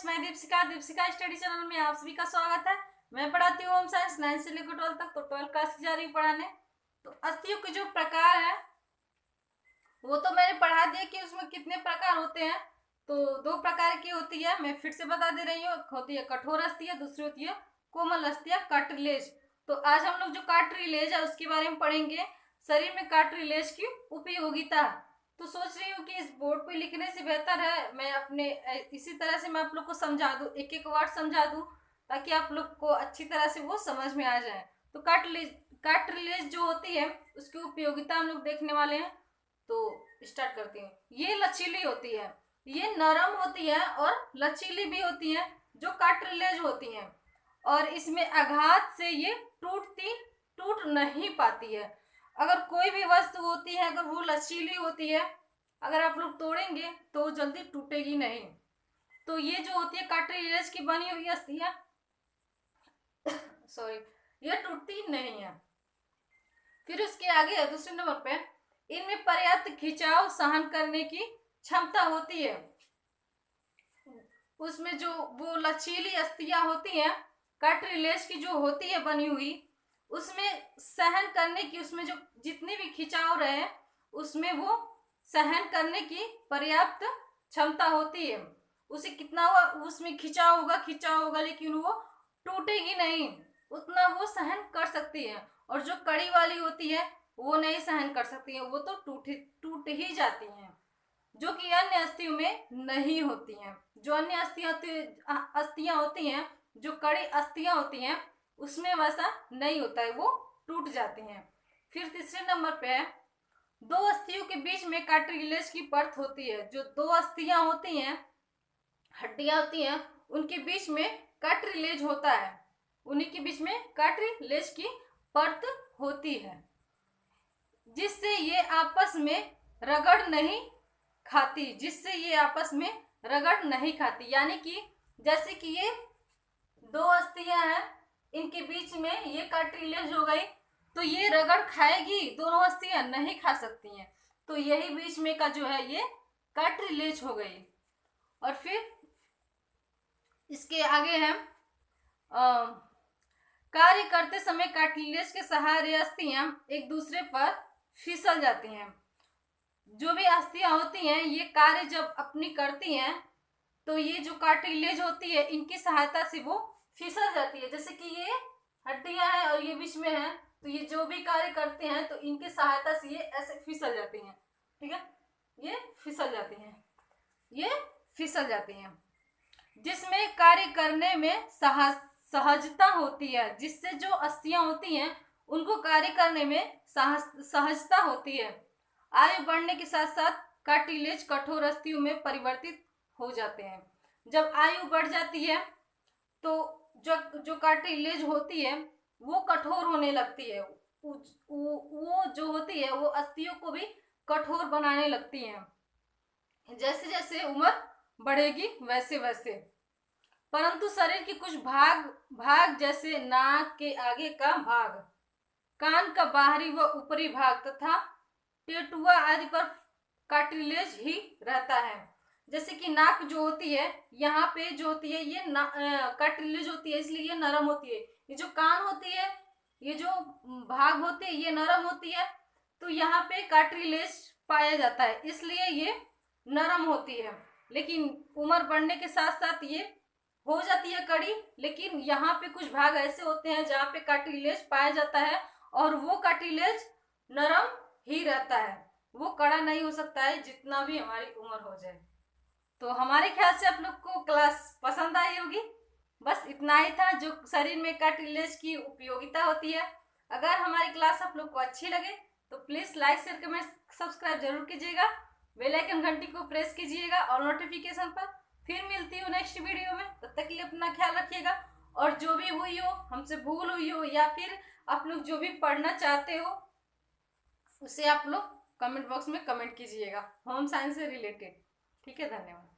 Friends, मैं Deepshikha study channel में आप सभी का स्वागत है। मैं पढ़ाती हूँ होम साइंस 9 से लेकर 12 तक। तो 12 क्लास की जा रही हूँ पढ़ाने। तो अस्थियों के जो प्रकार है वो तो मैंने पढ़ा दिया कि उसमें कितने प्रकार होते हैं। तो 2 प्रकार की होती है, मैं फिर से बता दे रही हूँ। होती है कठोर अस्थियां, दूसरी होती है कोमल अस्थियां, कार्टिलेज। तो आज हम लोग जो कार्टिलेज है उसके बारे में पढ़ेंगे। शरीर में कार्टिलेज की उपयोगिता। तो सोच रही हूँ कि इस बोर्ड पे लिखने से बेहतर है मैं अपने इसी तरह से मैं आप लोग को समझा दूँ, एक एक वर्ड समझा दूँ, ताकि आप लोग को अच्छी तरह से वो समझ में आ जाए। तो कार्टिलेज जो होती है उसकी उपयोगिता हम लोग देखने वाले हैं। तो स्टार्ट करती हूँ। ये लचीली होती है, ये नरम होती है और लचीली भी होती है जो कार्टिलेज होती है, और इसमें आघात से ये टूट नहीं पाती है। अगर कोई भी वस्तु होती है, अगर वो लचीली होती है, अगर आप लोग तोड़ेंगे तो वो जल्दी टूटेगी नहीं। तो ये जो होती है कार्टिलेज की बनी हुई अस्थियां सॉरी, ये टूटती नहीं है। फिर उसके आगे है दूसरे नंबर पे, इनमें पर्याप्त खिंचाव सहन करने की क्षमता होती है। उसमें जो वो लचीली अस्थियां होती हैं, कार्टिलेज की जो होती है बनी हुई, उसमें सहन करने की, उसमें जो जितनी भी खिंचाव रहे उसमें वो सहन करने की पर्याप्त क्षमता होती है। उसे कितना हुआ उसमें खिंचाव होगा लेकिन वो टूटेगी नहीं, उतना वो सहन कर सकती है। और जो कड़ी वाली होती है वो नहीं सहन कर सकती है, वो तो टूट ही जाती हैं, जो कि अन्य अस्थियों में नहीं होती हैं। जो अन्य अस्थियां होती हैं, जो कड़ी अस्थियां होती हैं, उसमें वैसा नहीं होता है, वो टूट जाती हैं। फिर तीसरे नंबर पे है, 2 अस्थियों के बीच में कार्टिलेज की परत होती है। जो 2 अस्थियां होती हैं, हड्डियां होती हैं, उनके बीच में कार्टिलेज होता है, उन्हीं के बीच में कार्टिलेज की परत होती है, जिससे ये आपस में रगड़ नहीं खाती। यानी कि जैसे कि ये 2 अस्थियां हैं, इनके बीच में ये कार्टिलेज हो गई, तो ये रगड़ खाएगी, दोनों अस्थियां नहीं खा सकती हैं। तो यही बीच में का जो है ये कार्टिलेज हो गई। और फिर इसके आगे है कार्य करते समय कार्टिलेज के सहारे अस्थियां एक दूसरे पर फिसल जाती हैं। जो भी अस्थियां होती हैं ये कार्य जब अपनी करती हैं, तो ये जो कार्टिलेज होती है इनकी सहायता से वो फिसल जाती है। जैसे कि ये हड्डियां हैं और ये बीच में है, तो ये जो भी कार्य करते हैं तो इनकी सहायता से ये ऐसे फिसल जाती हैं। ठीक है, ये फिसल जाती हैं, जिसमें कार्य करने में सहजता होती है। जिससे जो अस्थियां होती हैं उनको कार्य करने में सहजता होती है। आयु बढ़ने के साथ साथ कार्टिलेज कठोर अस्थियों में परिवर्तित हो जाते हैं। जब आयु बढ़ जाती है तो जो कार्टिलेज होती है वो कठोर होने लगती है, वो जो होती है वो अस्थियों को भी कठोर बनाने लगती हैं, जैसे जैसे उम्र बढ़ेगी वैसे वैसे। परंतु शरीर के कुछ भाग जैसे नाक के आगे का भाग, कान का बाहरी व ऊपरी भाग तथा टेटुआ आदि पर कार्टिलेज ही रहता है। जैसे कि नाक जो होती है, यहाँ पे जो होती है ये कार्टिलेज होती है, इसलिए ये नरम होती है। ये जो कान होती है, ये जो भाग होती है, ये नरम होती है, तो यहाँ पे कार्टिलेज पाया जाता है, इसलिए ये नरम होती है। लेकिन उम्र बढ़ने के साथ साथ ये हो जाती है कड़ी, लेकिन यहाँ पे कुछ भाग ऐसे होते हैं जहाँ पे कार्टिलेज पाया जाता है, और वो कार्टिलेज नरम ही रहता है, वो कड़ा नहीं हो सकता है जितना भी हमारी उम्र हो जाए। तो हमारे ख्याल से आप लोग को क्लास पसंद आई होगी। बस इतना ही था जो शरीर में कार्टिलेज की उपयोगिता होती है। अगर हमारी क्लास आप लोग को अच्छी लगे तो please like share comment subscribe जरूर कीजिएगा, बेल आइकन घंटी को प्रेस कीजिएगा और नोटिफिकेशन पर। फिर मिलती हूँ नेक्स्ट वीडियो में, तब तक के लिए अपना ख्याल रखिएगा। और जो भी हुई हो, हमसे भूल हुई हो, या फिर आप लोग जो भी पढ़ना चाहते हो उसे आप लोग कमेंट बॉक्स में कमेंट कीजिएगा, होम साइंस से रिलेटेड। ठीक है, धन्यवाद।